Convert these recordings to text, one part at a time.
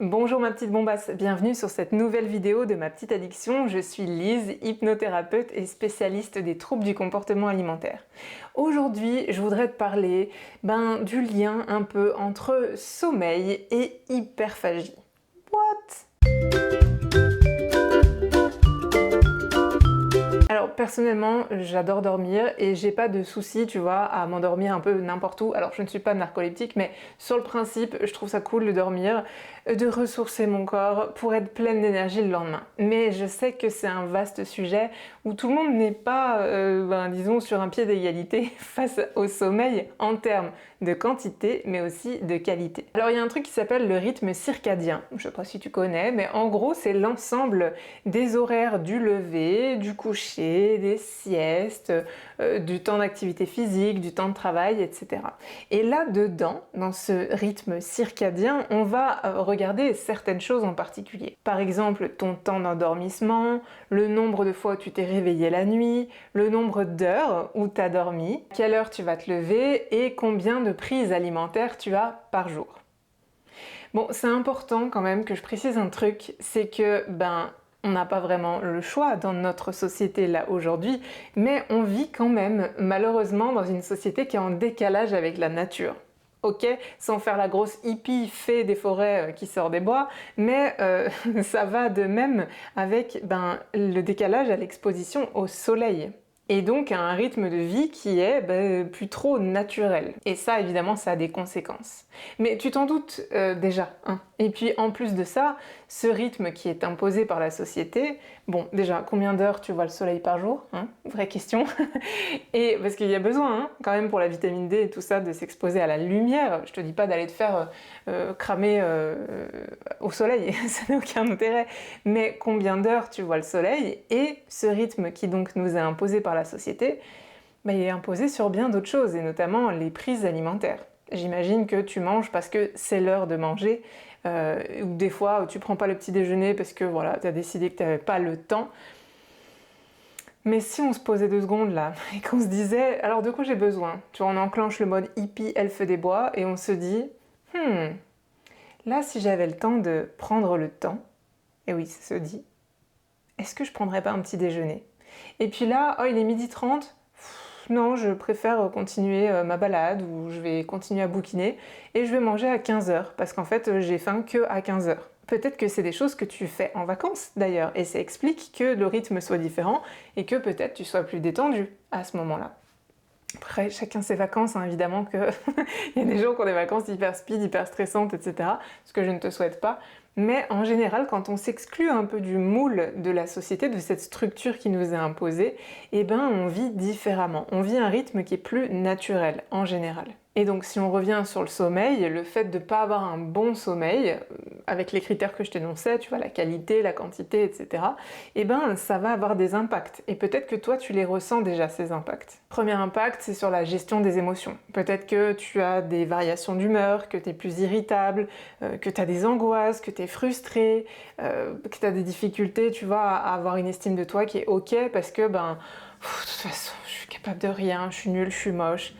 Bonjour ma petite bombasse, bienvenue sur cette nouvelle vidéo de ma petite addiction. Je suis Lise, hypnothérapeute et spécialiste des troubles du comportement alimentaire. Aujourd'hui, je voudrais te parler du lien un peu entre sommeil et hyperphagie. What? Alors personnellement, j'adore dormir et j'ai pas de souci, tu vois, à m'endormir un peu n'importe où. Alors je ne suis pas narcoleptique, mais sur le principe, je trouve ça cool de dormir, de ressourcer mon corps pour être pleine d'énergie le lendemain. Mais je sais que c'est un vaste sujet où tout le monde n'est pas, disons, sur un pied d'égalité face au sommeil en termes de quantité, mais aussi de qualité. Alors il y a un truc qui s'appelle le rythme circadien. Je sais pas si tu connais, mais en gros c'est l'ensemble des horaires du lever, du coucher, des siestes, du temps d'activité physique, du temps de travail, etc. Et là-dedans, dans ce rythme circadien, on va regarder certaines choses en particulier. Par exemple, ton temps d'endormissement, le nombre de fois où tu t'es réveillé la nuit, le nombre d'heures où tu as dormi, quelle heure tu vas te lever et combien de prises alimentaires tu as par jour. Bon, c'est important quand même que je précise un truc, c'est que on n'a pas vraiment le choix dans notre société là aujourd'hui, mais on vit quand même malheureusement dans une société qui est en décalage avec la nature. Ok, sans faire la grosse hippie fée des forêts qui sort des bois, mais ça va de même avec le décalage à l'exposition au soleil. Et donc à un rythme de vie qui est plus trop naturel. Et ça, évidemment, ça a des conséquences. Mais tu t'en doutes déjà, hein. Et puis en plus de ça, ce rythme qui est imposé par la société, bon, déjà, combien d'heures tu vois le soleil par jour, hein? Vraie question. Et parce qu'il y a besoin, hein, quand même, pour la vitamine D et tout ça, de s'exposer à la lumière. Je te dis pas d'aller te faire cramer au soleil, ça n'a aucun intérêt. Mais combien d'heures tu vois le soleil et ce rythme qui donc nous est imposé par la société, il est imposé sur bien d'autres choses, et notamment les prises alimentaires. J'imagine que tu manges parce que c'est l'heure de manger, ou des fois tu prends pas le petit déjeuner parce que voilà, tu as décidé que tu n'avais pas le temps. Mais si on se posait 2 secondes là, et qu'on se disait, alors de quoi j'ai besoin? Tu vois, on enclenche le mode hippie elfe des bois, et on se dit, là si j'avais le temps de prendre le temps, et oui, ça se dit, est-ce que je prendrais pas un petit déjeuner? Et puis là, oh il est 12h30, non, je préfère continuer ma balade, ou je vais continuer à bouquiner, et je vais manger à 15h, parce qu'en fait j'ai faim que à 15h. Peut-être que c'est des choses que tu fais en vacances d'ailleurs, et ça explique que le rythme soit différent, et que peut-être tu sois plus détendu à ce moment-là. Après, chacun ses vacances, hein, évidemment qu'il y a des gens qui ont des vacances hyper speed, hyper stressantes, etc. Ce que je ne te souhaite pas. Mais en général, quand on s'exclut un peu du moule de la société, de cette structure qui nous est imposée, on vit différemment. On vit un rythme qui est plus naturel, en général. Et donc si on revient sur le sommeil, le fait de ne pas avoir un bon sommeil, avec les critères que je t'énonçais, tu vois, la qualité, la quantité, etc., ça va avoir des impacts. Et peut-être que toi, tu les ressens déjà, ces impacts. Premier impact, c'est sur la gestion des émotions. Peut-être que tu as des variations d'humeur, que tu es plus irritable, que tu as des angoisses, que tu es frustré, que tu as des difficultés, tu vois, à avoir une estime de toi qui est ok, parce que, de toute façon, je suis capable de rien, je suis nulle, je suis moche.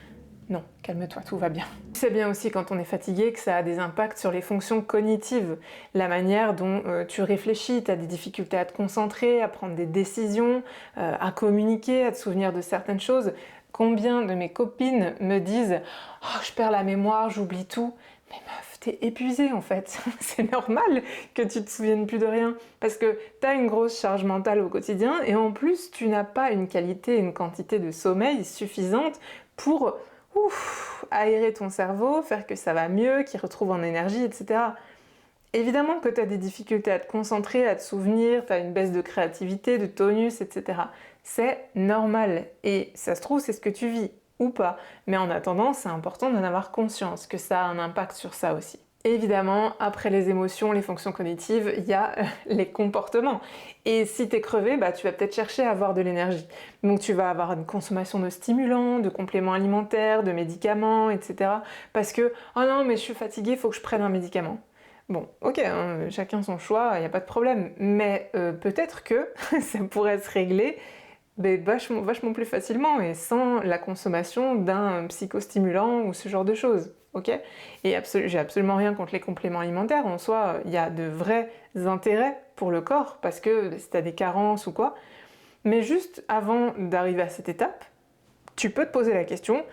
Non, calme-toi, tout va bien. C'est bien aussi quand on est fatigué que ça a des impacts sur les fonctions cognitives, la manière dont tu réfléchis, tu as des difficultés à te concentrer, à prendre des décisions, à communiquer, à te souvenir de certaines choses. Combien de mes copines me disent « Oh, je perds la mémoire, j'oublie tout ». Mais meuf, t'es épuisée en fait. C'est normal que tu te souviennes plus de rien, parce que t'as une grosse charge mentale au quotidien, et en plus tu n'as pas une qualité, une quantité de sommeil suffisante pour aérer ton cerveau, faire que ça va mieux, qu'il retrouve en énergie, etc. Évidemment que tu as des difficultés à te concentrer, à te souvenir, tu as une baisse de créativité, de tonus, etc. C'est normal, et ça se trouve c'est ce que tu vis, ou pas. Mais en attendant, c'est important d'en avoir conscience, que ça a un impact sur ça aussi. Évidemment, après les émotions, les fonctions cognitives, il y a les comportements. Et si t'es crevé, tu vas peut-être chercher à avoir de l'énergie. Donc tu vas avoir une consommation de stimulants, de compléments alimentaires, de médicaments, etc. Parce que « Oh non, mais je suis fatiguée, il faut que je prenne un médicament ». Bon, ok, hein, chacun son choix, il n'y a pas de problème. Mais peut-être que ça pourrait se régler vachement plus facilement, et sans la consommation d'un psychostimulant ou ce genre de choses. ok? Et j'ai absolument rien contre les compléments alimentaires, en soi, il y a de vrais intérêts pour le corps, parce que si tu as des carences ou quoi, mais juste avant d'arriver à cette étape, tu peux te poser la question,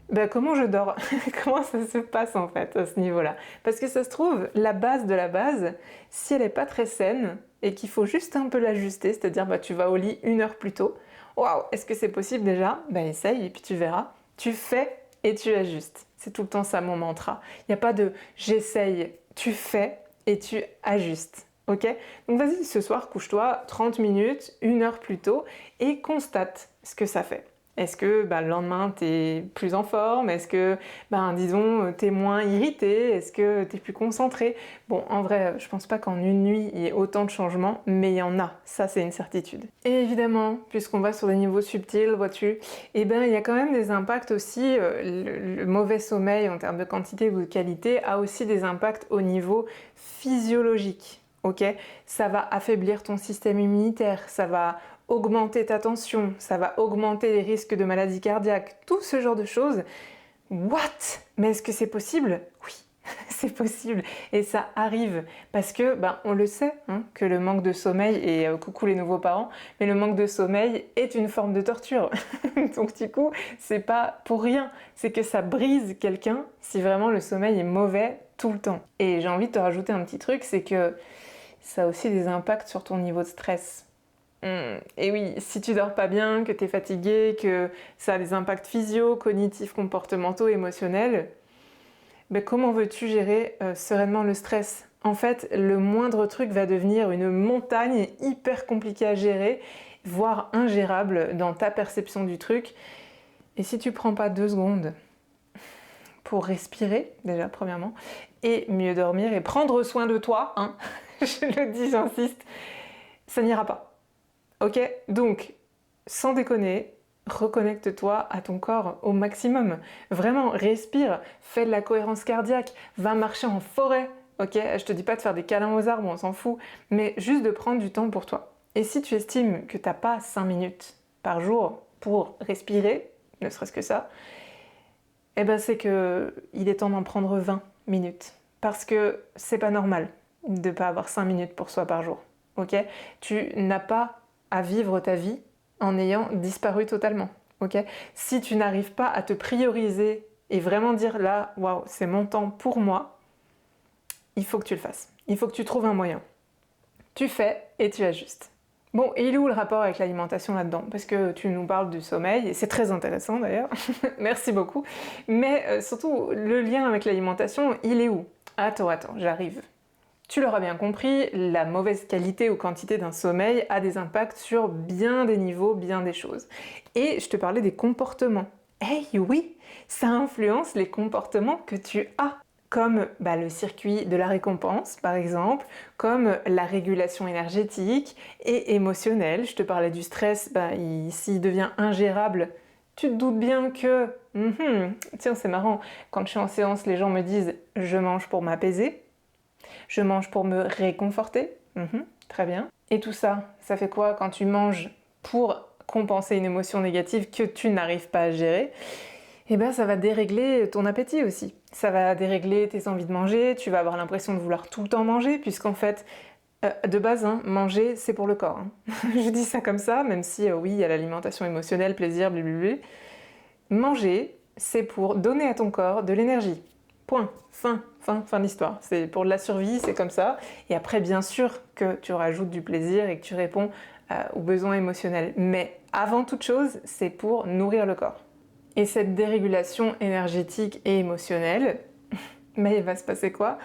ben, comment je dors? Comment ça se passe en fait à ce niveau-là? Parce que ça se trouve, la base de la base, si elle n'est pas très saine et qu'il faut juste un peu l'ajuster, c'est-à-dire bah, tu vas au lit 1 heure plus tôt, waouh, est-ce que c'est possible déjà? Ben essaye et puis tu verras. Tu fais et tu ajustes. C'est tout le temps ça mon mantra. Il n'y a pas de j'essaye, tu fais et tu ajustes. Ok? Donc vas-y, ce soir, couche-toi 30 minutes, 1 heure plus tôt et constate ce que ça fait. Est-ce que bah, le lendemain, tu es plus en forme? Est-ce que, bah, disons, tu es moins irrité? Est-ce que tu es plus concentré? Bon, en vrai, je pense pas qu'en une nuit, il y ait autant de changements, mais il y en a. Ça, c'est une certitude. Et évidemment, puisqu'on va sur des niveaux subtils, vois-tu, eh ben, il y a quand même des impacts aussi. Le mauvais sommeil, en termes de quantité ou de qualité, a aussi des impacts au niveau physiologique. Ok? Ça va affaiblir ton système immunitaire, ça va augmenter ta tension, ça va augmenter les risques de maladies cardiaques, tout ce genre de choses. What? Mais est-ce que c'est possible? Oui, c'est possible et ça arrive parce que, on le sait, hein, que le manque de sommeil, et coucou les nouveaux parents, mais le manque de sommeil est une forme de torture. Donc du coup, c'est pas pour rien, c'est que ça brise quelqu'un si vraiment le sommeil est mauvais tout le temps. Et j'ai envie de te rajouter un petit truc, c'est que ça a aussi des impacts sur ton niveau de stress. Et oui, si tu dors pas bien, que tu es fatigué, que ça a des impacts physio, cognitifs, comportementaux, émotionnels, comment veux-tu gérer sereinement le stress? En fait, le moindre truc va devenir une montagne hyper compliquée à gérer, voire ingérable dans ta perception du truc. Et si tu prends pas 2 secondes pour respirer, déjà premièrement, et mieux dormir et prendre soin de toi, hein, je le dis, j'insiste, ça n'ira pas. Ok? Donc, sans déconner, reconnecte-toi à ton corps au maximum. Vraiment, respire, fais de la cohérence cardiaque, va marcher en forêt. Ok? Je te dis pas de faire des câlins aux arbres, on s'en fout, mais juste de prendre du temps pour toi. Et si tu estimes que t'as pas 5 minutes par jour pour respirer, ne serait-ce que ça, eh ben c'est que il est temps d'en prendre 20 minutes. Parce que c'est pas normal de pas avoir 5 minutes pour soi par jour. Ok? Tu n'as pas à vivre ta vie en ayant disparu totalement. Ok? Si tu n'arrives pas à te prioriser et vraiment dire là, waouh, c'est mon temps pour moi, il faut que tu le fasses. Il faut que tu trouves un moyen. Tu fais et tu ajustes. Bon, et il est où le rapport avec l'alimentation là-dedans? Parce que tu nous parles du sommeil, et c'est très intéressant d'ailleurs, merci beaucoup, mais surtout, le lien avec l'alimentation, il est où? Attends, j'arrive. Tu l'auras bien compris, la mauvaise qualité ou quantité d'un sommeil a des impacts sur bien des niveaux, bien des choses. Et je te parlais des comportements. Hey oui, ça influence les comportements que tu as, comme le circuit de la récompense par exemple, comme la régulation énergétique et émotionnelle. Je te parlais du stress, s'il devient ingérable, tu te doutes bien que, tiens c'est marrant, quand je suis en séance, les gens me disent « je mange pour m'apaiser ». Je mange pour me réconforter. Très bien. Et tout ça, ça fait quoi quand tu manges pour compenser une émotion négative que tu n'arrives pas à gérer? Eh bien, ça va dérégler ton appétit aussi. Ça va dérégler tes envies de manger, tu vas avoir l'impression de vouloir tout le temps manger, puisqu'en fait, de base, manger, c'est pour le corps. Je dis ça comme ça, même si, oui, il y a l'alimentation émotionnelle, plaisir, blablabla. Manger, c'est pour donner à ton corps de l'énergie. Point. Fin de l'histoire. C'est pour de la survie, c'est comme ça. Et après, bien sûr que tu rajoutes du plaisir et que tu réponds aux besoins émotionnels. Mais avant toute chose, c'est pour nourrir le corps. Et cette dérégulation énergétique et émotionnelle, mais il va se passer quoi?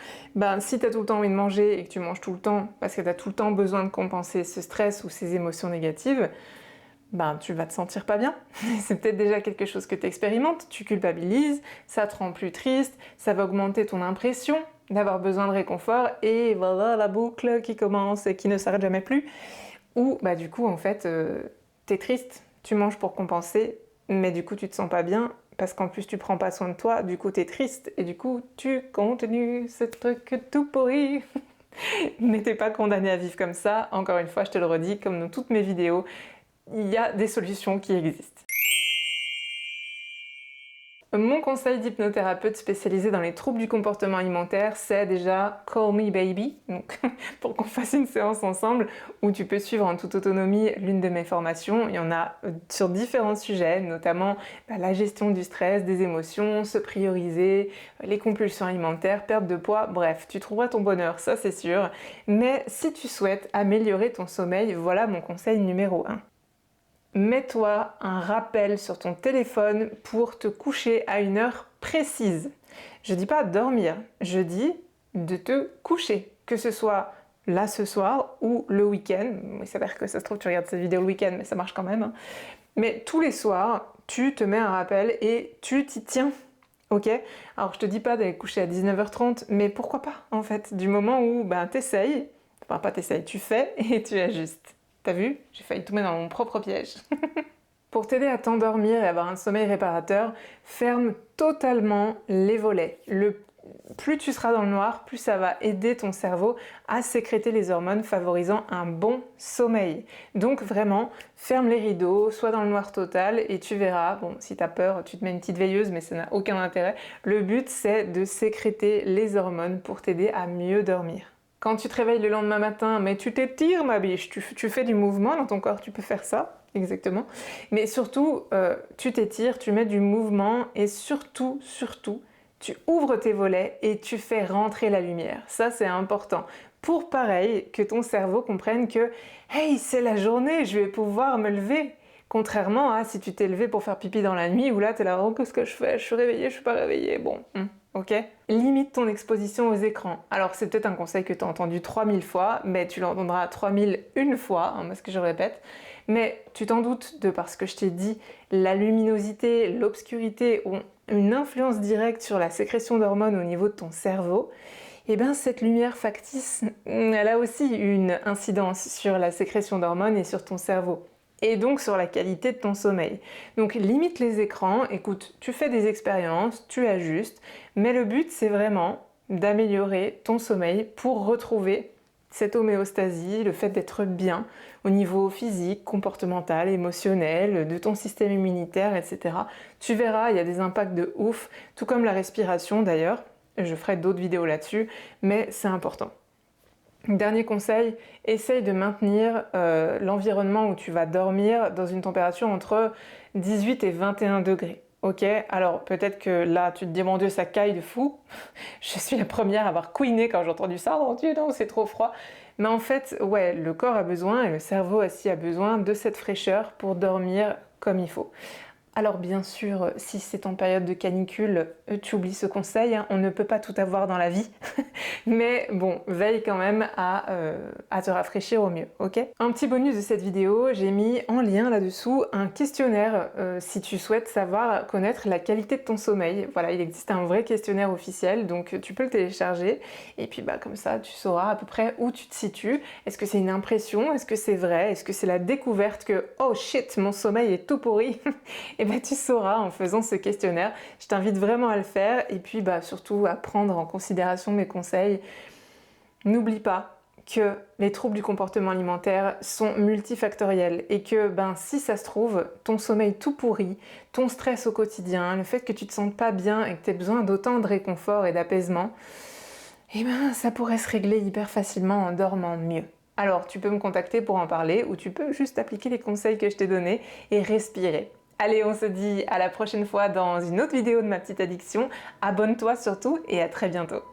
Si tu as tout le temps envie de manger et que tu manges tout le temps parce que tu as tout le temps besoin de compenser ce stress ou ces émotions négatives, tu vas te sentir pas bien. C'est peut-être déjà quelque chose que tu expérimentes, tu culpabilises, ça te rend plus triste, ça va augmenter ton impression d'avoir besoin de réconfort et voilà la boucle qui commence et qui ne s'arrête jamais plus. Ou du coup en fait t'es triste, tu manges pour compenser, mais du coup tu te sens pas bien parce qu'en plus tu prends pas soin de toi, du coup t'es triste et du coup tu continues ce truc tout pourri. Mais t'es pas condamné à vivre comme ça, encore une fois je te le redis, comme dans toutes mes vidéos, il y a des solutions qui existent. Mon conseil d'hypnothérapeute spécialisé dans les troubles du comportement alimentaire, c'est déjà Call Me Baby, donc pour qu'on fasse une séance ensemble où tu peux suivre en toute autonomie l'une de mes formations. Il y en a sur différents sujets, notamment la gestion du stress, des émotions, se prioriser, les compulsions alimentaires, perte de poids, bref, tu trouveras ton bonheur, ça c'est sûr. Mais si tu souhaites améliorer ton sommeil, voilà mon conseil numéro 1. Mets-toi un rappel sur ton téléphone pour te coucher à une heure précise. Je dis pas dormir, je dis de te coucher, que ce soit là ce soir ou le week-end. Il s'avère que ça se trouve tu regardes cette vidéo le week-end, mais ça marche quand même. Mais tous les soirs, tu te mets un rappel et tu t'y tiens. Ok? Alors je te dis pas d'aller coucher à 19h30, mais pourquoi pas en fait, du moment où t'essayes, enfin pas t'essayes, tu fais et tu ajustes. T'as vu? J'ai failli tomber dans mon propre piège. Pour t'aider à t'endormir et avoir un sommeil réparateur, ferme totalement les volets. Plus tu seras dans le noir, plus ça va aider ton cerveau à sécréter les hormones favorisant un bon sommeil. Donc vraiment, ferme les rideaux, sois dans le noir total et tu verras, bon si t'as peur, tu te mets une petite veilleuse mais ça n'a aucun intérêt. Le but c'est de sécréter les hormones pour t'aider à mieux dormir. Quand tu te réveilles le lendemain matin, mais tu t'étires ma biche, tu fais du mouvement dans ton corps, tu peux faire ça, exactement. Mais surtout, tu t'étires, tu mets du mouvement et surtout, tu ouvres tes volets et tu fais rentrer la lumière. Ça, c'est important. Pour pareil, que ton cerveau comprenne que « Hey, c'est la journée, je vais pouvoir me lever !» Contrairement à si tu t'es levé pour faire pipi dans la nuit, où là, t'es là « Oh, qu'est-ce que je fais? Je suis réveillée, je suis pas réveillée. » Bon, ok? Limite ton exposition aux écrans. Alors, c'est peut-être un conseil que tu as entendu 3000 fois, mais tu l'entendras 3001 fois, parce que je répète. Mais tu t'en doutes de parce que je t'ai dit, la luminosité, l'obscurité ont une influence directe sur la sécrétion d'hormones au niveau de ton cerveau. Et bien cette lumière factice, elle a aussi une incidence sur la sécrétion d'hormones et sur ton cerveau. Et donc sur la qualité de ton sommeil. Donc limite les écrans, écoute, tu fais des expériences, tu ajustes, mais le but c'est vraiment d'améliorer ton sommeil pour retrouver cette homéostasie, le fait d'être bien au niveau physique, comportemental, émotionnel, de ton système immunitaire, etc. Tu verras, il y a des impacts de ouf, tout comme la respiration d'ailleurs. Je ferai d'autres vidéos là-dessus, mais c'est important. Dernier conseil, essaye de maintenir l'environnement où tu vas dormir dans une température entre 18 et 21 degrés. Ok, alors peut-être que là tu te dis mon Dieu ça caille de fou, je suis la première à avoir couiné quand j'ai entendu ça, oh Dieu non c'est trop froid. Mais en fait ouais, le corps a besoin et le cerveau aussi a besoin de cette fraîcheur pour dormir comme il faut. Alors bien sûr, si c'est en période de canicule, tu oublies ce conseil, on ne peut pas tout avoir dans la vie. Mais bon, veille quand même à te rafraîchir au mieux, ok? Un petit bonus de cette vidéo, j'ai mis en lien là-dessous un questionnaire si tu souhaites savoir connaître la qualité de ton sommeil. Voilà, il existe un vrai questionnaire officiel, donc tu peux le télécharger. Et puis comme ça, tu sauras à peu près où tu te situes. Est-ce que c'est une impression? Est-ce que c'est vrai? Est-ce que c'est la découverte que « Oh shit, mon sommeil est tout pourri !» Et tu sauras en faisant ce questionnaire. Je t'invite vraiment à le faire et puis surtout à prendre en considération mes conseils. N'oublie pas que les troubles du comportement alimentaire sont multifactoriels et que si ça se trouve, ton sommeil tout pourri, ton stress au quotidien, le fait que tu te sentes pas bien et que tu aies besoin d'autant de réconfort et d'apaisement, ça pourrait se régler hyper facilement en dormant mieux. Alors tu peux me contacter pour en parler ou tu peux juste appliquer les conseils que je t'ai donnés et respirer. Allez, on se dit à la prochaine fois dans une autre vidéo de ma petite addiction. Abonne-toi surtout et à très bientôt.